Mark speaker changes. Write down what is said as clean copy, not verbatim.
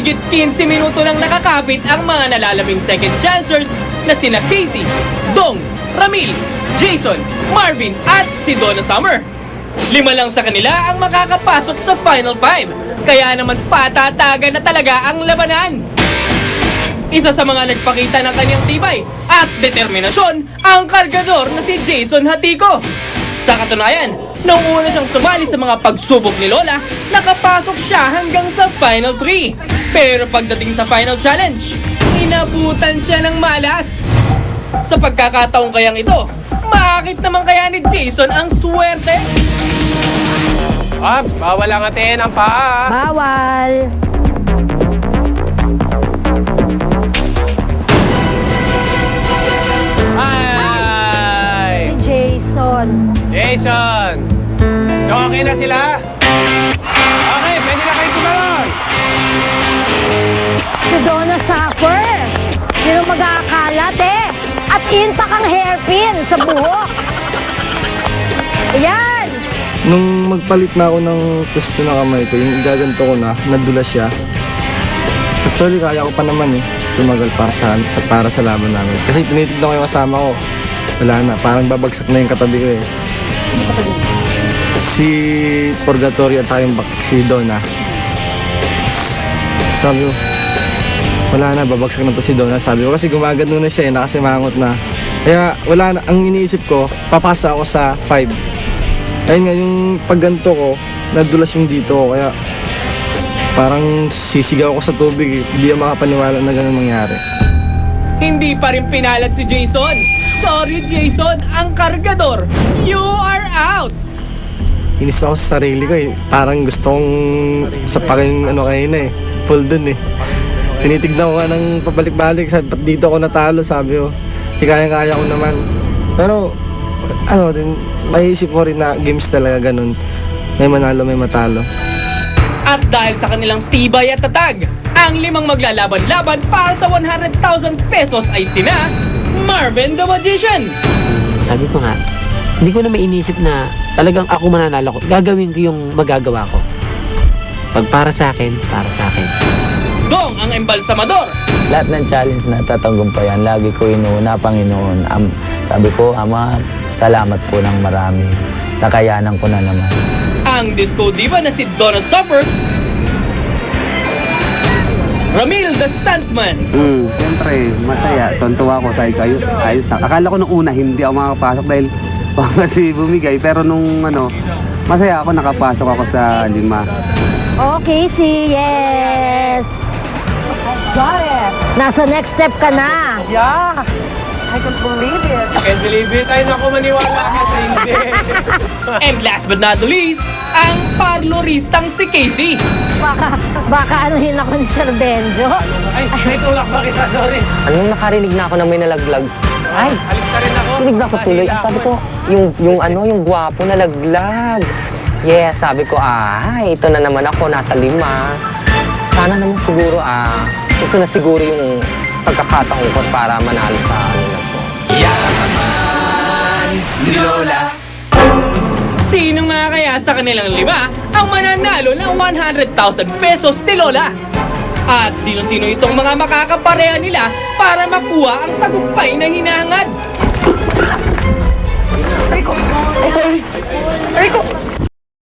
Speaker 1: Higit 15 minuto nang nakakapit ang mga nalalaming second chancers na sina Casey, Dong, Ramil, Jason, Marvin at si Donna Summer. 5 lang sa kanila ang makakapasok sa Final 5, kaya naman patatagan na talaga ang labanan. Isa sa mga nagpakita ng kanyang tibay at determinasyon ang kargador na si Jason Hatico. Sa katunayan, nung una siyang sumali sa mga pagsubok ni Lola, nakapasok siya hanggang sa Final 3. Pero pagdating sa Final Challenge, inabutan siya ng malas. Sa pagkakataong kayang ito, maakit naman kaya ni Jason ang swerte?
Speaker 2: Bawal ang atin ang paa.
Speaker 3: Bawal.
Speaker 2: Hi!
Speaker 3: Si Jason.
Speaker 2: Jason! So okay na sila? Okay, pwede na kayo tumalon!
Speaker 3: Si Donna Summer. Sino mag-aakalat At intact ang hairpin sa buhok. Ayan.
Speaker 4: Nung magpalit na ako ng pwesto ng kamay ko, yung igaganto ko na, nadula siya. Actually, kaya ko pa naman tumagal para sa laban namin. Kasi tinitignan ko yung kasama ko. Wala na, parang babagsak na yung katabi ko Si Purgatorio at saka si Donna. Sabi ko, wala na, babagsak na to si Donna. Sabi ko, kasi gumagano na siya nakasimangot na. Kaya wala na, ang iniisip ko, papasa ako sa 5. Ayun nga, yung pagganto ko, nadulas yung dito ko. Kaya parang sisigaw ko sa tubig. Hindi ako makapaniwala na ganun mangyari.
Speaker 1: Hindi pa rin pinalad si Jason. Sorry Jason, ang kargador, you are out!
Speaker 4: Inis ako sa sarili ko Parang gusto kong sapakin kayo na Full dun Tinitignan ko nga ng pabalik-balik. Sabi, ba't dito ako natalo? Sabi ko, kaya-kaya ko naman. Pero, din, maiisip mo rin na games talaga ganun. May manalo, may matalo.
Speaker 1: At dahil sa kanilang tibay at tatag, ang 5 maglalaban-laban para sa 100,000 pesos ay sina Marvin the Magician.
Speaker 5: Sabi ko nga, hindi ko na may inisip na talagang ako mananalo ko. Gagawin ko yung magagawa ko. Pag para sa akin, para sa akin.
Speaker 1: Dong ang embalsamador.
Speaker 6: Lahat ng challenge na tatagumpayan, lagi ko inuuna, Panginoon. Sabi ko, Ama, salamat po ng marami. Nakayanan ko na naman.
Speaker 1: Ang disco diva na si Donna Summer. Ramil the Stuntman.
Speaker 7: Siyempre, masaya. Tontuwa ko sa ayos na. Akala ko nung una hindi ako makapasok dahil baka kasi bumigay. Pero nung masaya ako, nakapasok ako sa 5.
Speaker 3: Okay, yes. Got it. Nasa next step ka na.
Speaker 1: Yeah! I can't believe it.
Speaker 2: Can't believe it. Ay, naku, maniwala ka sa hindi.
Speaker 1: And last but not least, ang parloristang si Casey.
Speaker 3: Baka anuhin ako ni Sir Benjo.
Speaker 2: Ay, may tulak ba kita? Sorry.
Speaker 6: Anong nakarinig na ako na may nalaglag? Ay,
Speaker 2: Alis na rin ako.
Speaker 6: tinig na ako tuloy. Sabi ko, yung gwapo na laglag. Yes, sabi ko, ito na naman ako, nasa 5. Sana naman siguro, ito na siguro yung pagkakataon ko para manalo sa na to.
Speaker 1: Yaman ni Lola. Sino nga kaya sa kanilang 5 ang mananalo ng 100,000 pesos ni Lola? At sino-sino itong mga makakapareha nila para makuha ang tagumpay na hinahangad?
Speaker 4: Ay, sorry! Ay, ko!